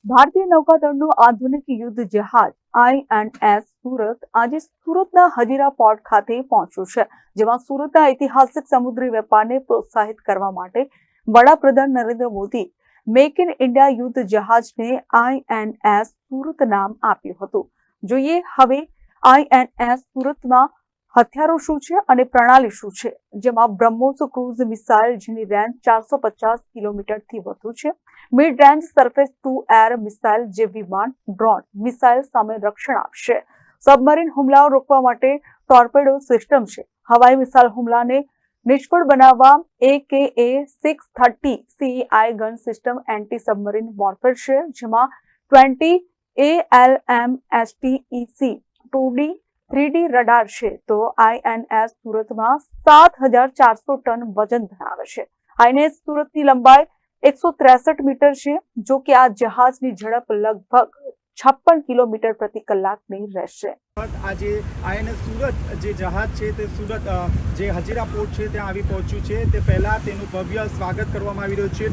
ભારતીય નૌકાદળનું આધુનિક યુદ્ધ જહાજ INS સુરત આજે સુરતના હજીરા પોર્ટ ખાતે પહોંચ્યું છે, જેમાં સુરતના ઐતિહાસિક સમુદ્રી વેપારને પ્રોત્સાહિત કરવા માટે વડાપ્રધાન Narendra Modi make in India યુદ્ધ જહાજને INS સુરત નામ આપ્યું હતું। જોઈએ હવે INS સુરતમાં હથિયારો શું છે અને પ્રણાલી શું છે, જેમાં બ્રહ્મોસ ક્રૂઝ મિસાઇલ જેની રેન્જ 450 કિલોમીટરથી વધુ છે, mid range surface two air missile જે વિમાન, ડ્રોન મિસાઇલ સામે રક્ષણ આપશે, સબમરીન હુમલાઓ રોકવા માટે ટોર્પેડો સિસ્ટમ છે, હવાઈ મિસાઇલ હુમલાને નિષ્ફળ બનાવવા AKA-630 CEI gun system anti submarine warfare છે, જેમાં 20 ALMSTEC 2D 3D રડાર છે। તો INS સુરતમાં 7400 ટન વજન ધરાવે છે। INS સુરતની લંબાઈ 163 મીટર છે, જો કે આ જહાજની ઝડપ લગભગ 56 કિલોમીટર પ્રતિ કલાકની રહેશે। આજે INS સુરત જે જહાજ છે તે સુરત જે હજીરા પોર્ટ છે ત્યાં આવી પહોંચ્યું છે। તે પહેલા તેનું ભવ્ય સ્વાગત કરવામાં આવી રહ્યું છે।